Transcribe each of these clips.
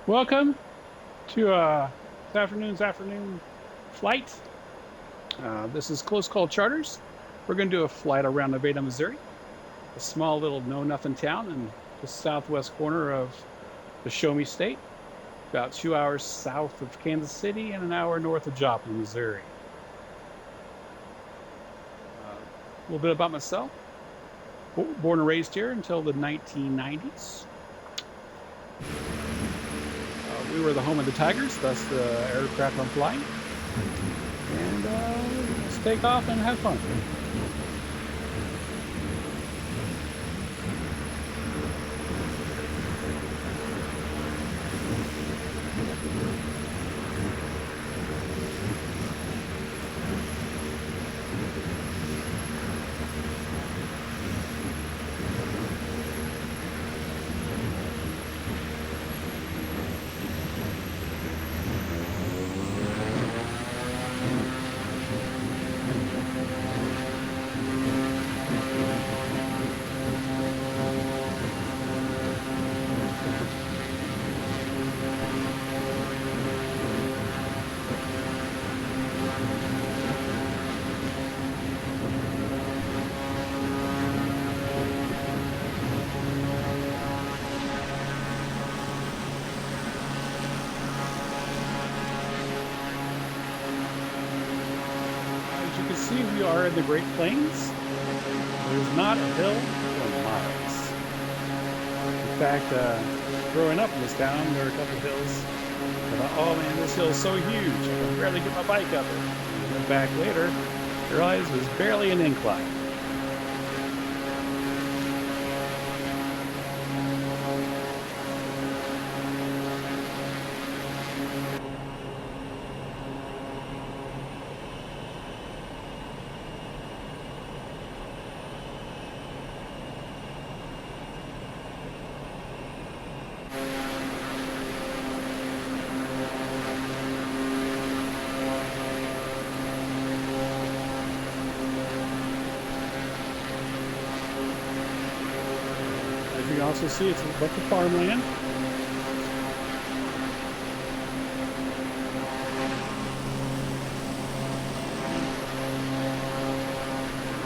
Welcome to this afternoon flight. This is Close Call Charters. We're going to do a flight around Nevada, Missouri, a small little know-nothing town in the southwest corner of the Show Me State, about 2 hours south of Kansas City and an hour north of Joplin, Missouri. A little bit about myself. Born and raised here until the 1990s. We were the home of the Tigers, thus the aircraft I'm flying. And let's take off and have fun. As you can see, we are in the Great Plains. There's not a hill for miles. In fact, growing up in this town, there were a couple of hills. I thought, oh man, this hill is so huge, I can barely get my bike up it. And then back later, I realized it was barely an incline. As you can also see, it's a bunch of farmland.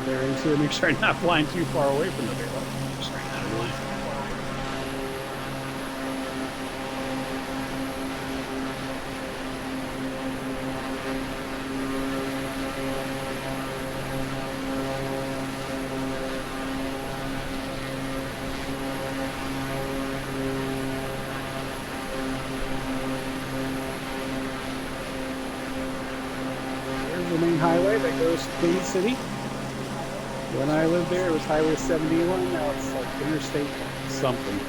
Bearing to make sure I'm not flying too far away from the barrel. There's the main highway that goes to Kansas City. When I lived there, it was Highway 71. Now it's like Interstate something.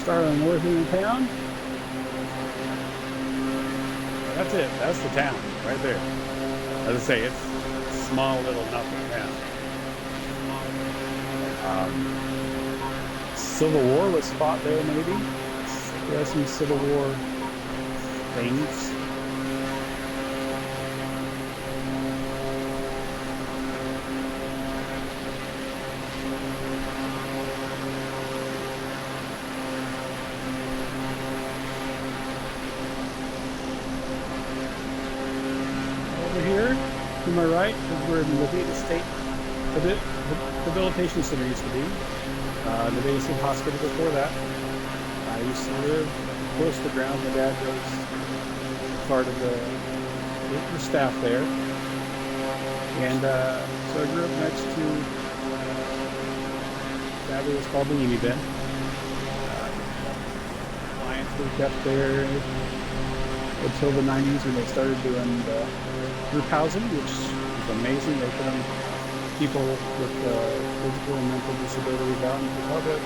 Start on the north end of town. That's it. That's the town right there. As I say, it's a small little nothing town. Civil War was fought there, maybe. There are some Civil War things. Over here, to my right, is where the Nevada State Rehabilitation Center used to be. Nevada State Hospital before that. I used to live close to the ground. My dad was part of the staff there. And so I grew up next to that was called the Uni Bin. Clients were kept there until the 90s when they started doing group housing, which is amazing. They put people with physical and mental disabilities out in the public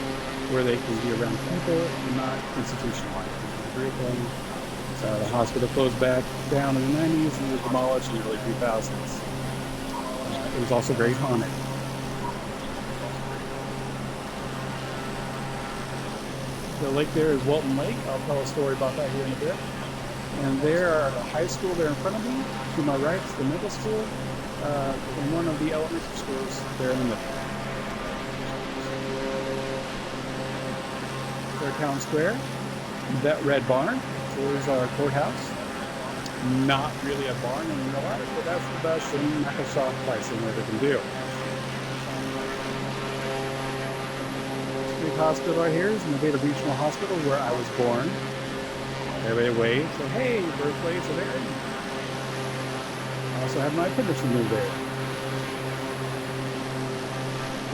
where they can be around people and not institutionalized. It's a great thing. The hospital closed back down in the 90s and was demolished in the early 2000s. It was also very haunted. The lake there is Walton Lake. I'll tell a story about that here in a bit. And there are the high school there in front of me. To my right is the middle school, and one of the elementary schools there in the middle. Their town square. That red barn is our courthouse. Not really a barn in real life, but that's the best thing Microsoft Flight Simulator can do. Big hospital right here is Nevada Regional Hospital, where I was born. Everybody wave, say, hey, birthplace of Aaron. I also have my appendix removed there.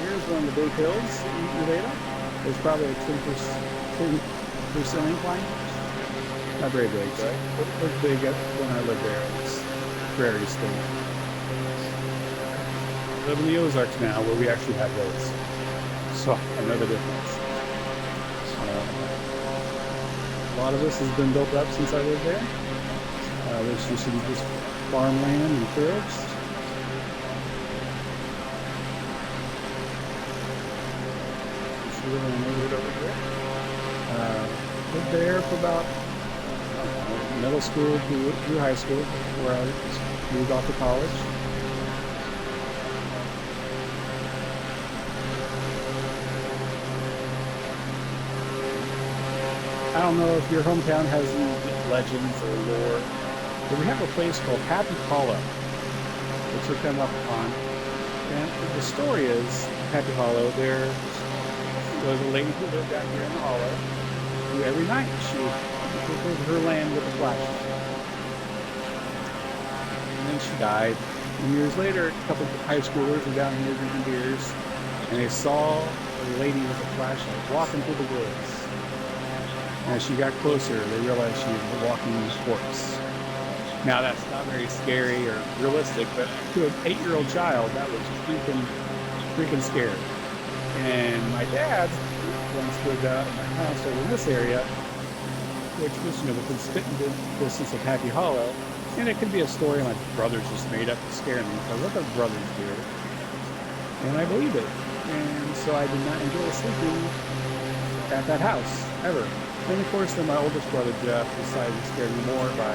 Here's one of the big hills in Nevada. There's probably a 10% incline. Not very big, but it was big when I lived there. It was prairie state. I live in the Ozarks now, where we actually have hills. So I know the difference. A lot of this has been built up since I lived there. There's just farmland and fields. Just a little neighborhood over here. Lived there for about middle school through high school, where I moved off to college. I don't know if your hometown has any legends or lore, but we have a place called Happy Hollow, which we're coming up upon. And the story is, Happy Hollow, there was a lady who lived down here in the hollow, who every night she took her land with a flashlight. And then she died. And years later, a couple of high schoolers were down here drinking beers, and they saw a lady with a flashlight walking through the woods. As she got closer, they realized she was a walking corpse. Now, that's not very scary or realistic, but to an 8-year-old child, that was freaking scary. And my dad once lived out in my house over in this area, which was, within spitting distance of Happy Hollow. And it could be a story my brothers just made up to scare me. So what do brothers do? And I believed it. And so I did not enjoy sleeping at that house, ever. And of course, then my oldest brother, Jeff, decided to scare me more by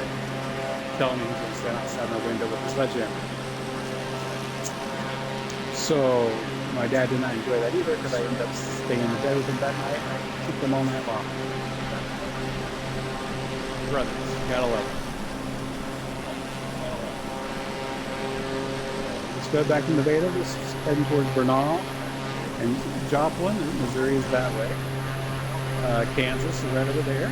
telling me he was going to stand outside my window with a sledgehammer. So my dad did not enjoy that either, because I ended up staying in the bed with him that night, and I kicked him all night long. Brothers, gotta love them. Let's go back to Nevada. This is heading towards Bernal, and Joplin, Missouri is that way. Kansas is right over there.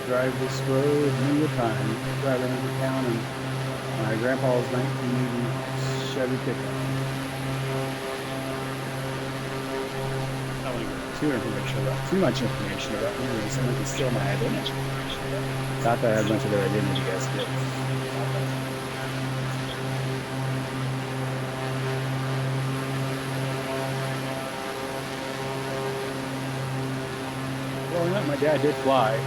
Drive this road many a time. Driving into town in my grandpa's 1980 Chevy pickup. Too much information about me. Someone can steal my identity. Not that I have much of their identity, you guys did. Growing up, my dad did fly.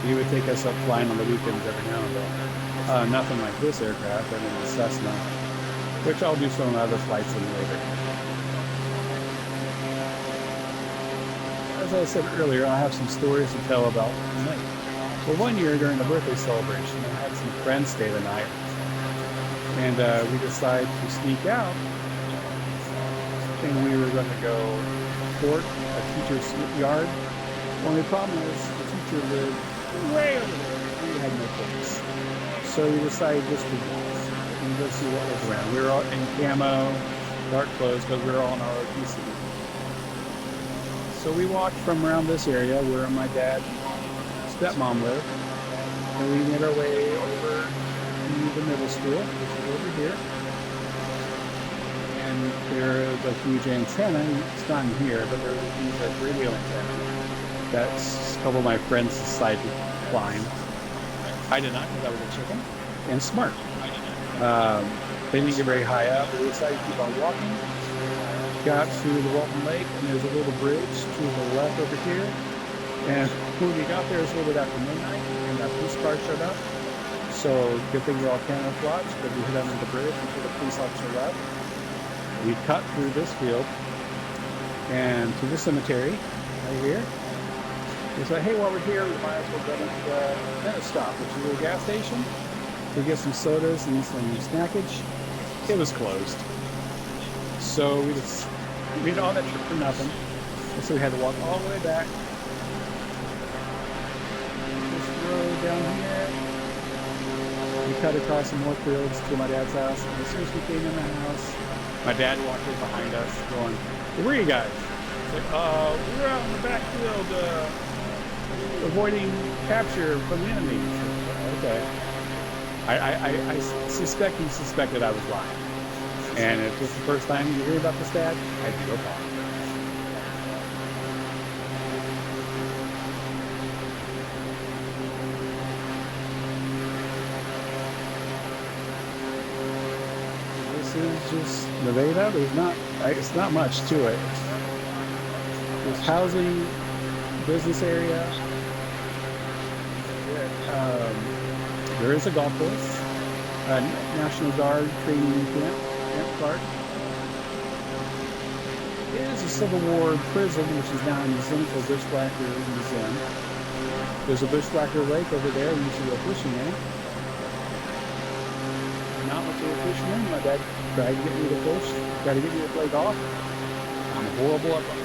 He would take us up flying on the weekends every now and then. Nothing like this aircraft, I mean the Cessna, which I'll do some other flights in later. As I said earlier, I have some stories to tell about tonight. Well, one year during the birthday celebration, I had some friends stay the night, and we decided to sneak out, and we were going to go court a teacher's yard. Only problem is the teacher lived way over there, and we had no place. So we decided just to go see what was around. We were all in camo, dark clothes, because we were all in our ROTC. So we walked from around this area where my dad and stepmom lived, and we made our way over to the middle school, which is over here. And there is a huge antenna. It's not in here, but there's a huge radio antenna that a couple of my friends decided to climb. I did not, because I was a chicken and smart. They didn't get very high up, but we decided to keep on walking. Got to the Walton Lake, and there's a little bridge to the left over here. And when we got there, it was a little bit after midnight, and that police car showed up. So good thing we're all camouflaged, but we hit under the bridge until the police officer left. We cut through this field and to the cemetery right here. We said, hey, while we're here, we might as well go to the Venice stop, which is a little gas station, to get some sodas and some snackage. It was closed. So we did all that trip for nothing. And so we had to walk all the way back. This road down here. We cut across some more fields to my dad's house. And as soon as we came in the house, my dad walked in behind us going, where are you guys? It's like, we're out in the backfield avoiding capture from the enemy. Okay. I suspect he suspected I was lying. And if this is the first time you hear about this, Dad, I do apologize. This is just Nevada. It's not much to it. There's housing, business area. There is a golf course, a National Guard training camp park. It is a Civil War prison, which is now a museum for Bushwhacker Museum. There's a Bushwhacker Lake over there. We used to go fishing in. Not much of a fisherman. My dad tried to get me to fish, tried to get me to play golf. I'm horrible at both.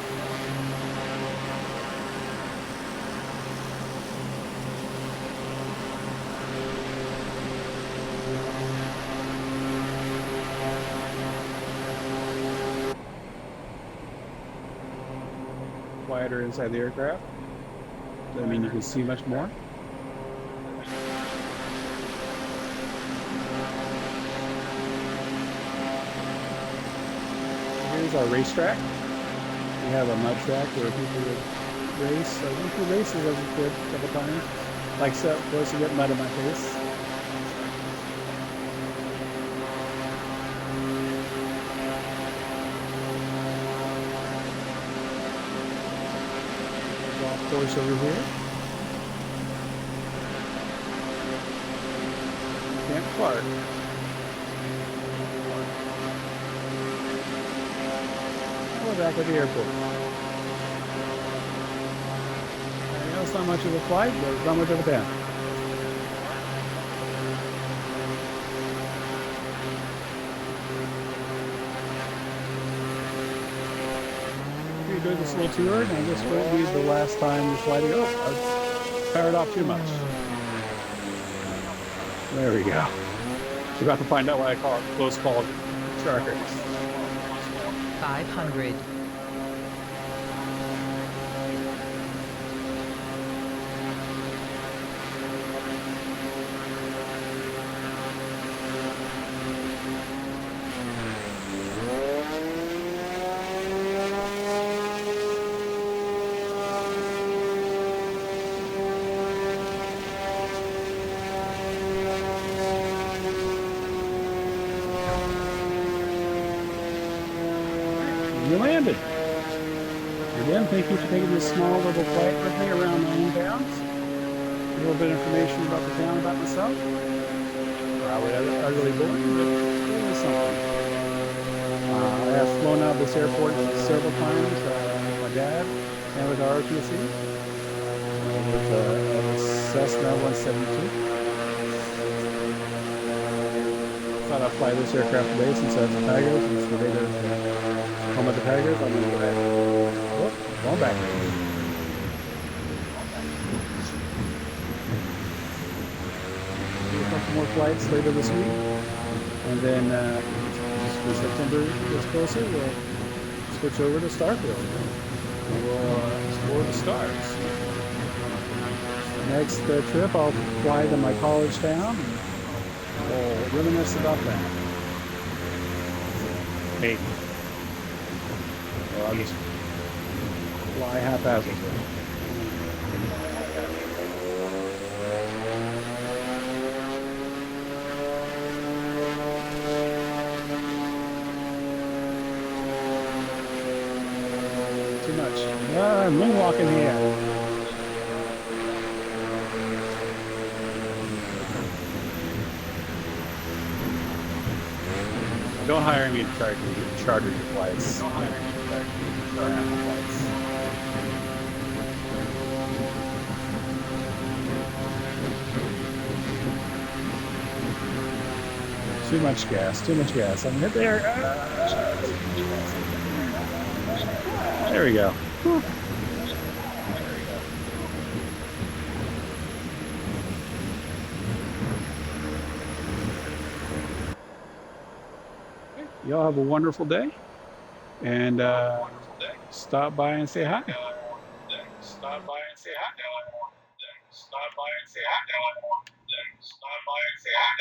Quieter inside the aircraft. Does that mean you can see much more? Here's our racetrack. We have a mud track where people would race. I went through races as a kid a couple times. Like so, was to get mud in my face. Course over here. Camp Clark. We're back at the airport. I know it's not much of a flight, but it's not much of a town. Do this little tour, and this won't be the last time this flight. Oh, I powered off too much. There we go. We're about to find out why I call it close call charter. 500. You landed. Again, thank you for taking this small little flight with me around my own towns. A little bit of information about the town, about myself. Probably utterly boring, but it was something. I have flown out of this airport several times with my dad and with ROTC. With a Cessna 172. Thought I'd fly this aircraft today since I have the Tigers. It's the day to home of the Tigers. I'm going to go ahead. Oh, going back. Do a couple more flights later this week. And then just when September gets closer, we'll switch over to Starfield. And we'll explore the stars. Next trip, I'll fly to my college town. We'll reminisce about that. Maybe. Or I'll just fly haphazardly. Too much. Moonwalking here. Don't hire me to charter your flights. Too much gas. Too much gas. I'm hit there. There we go. Whew. Y'all have a wonderful day, and stop by and say hi. Stop by and say hi. Stop by and say hi. Stop by and say hi.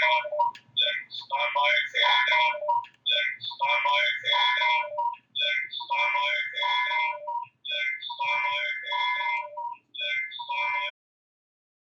Stop by and say hi. Stop by and say hi.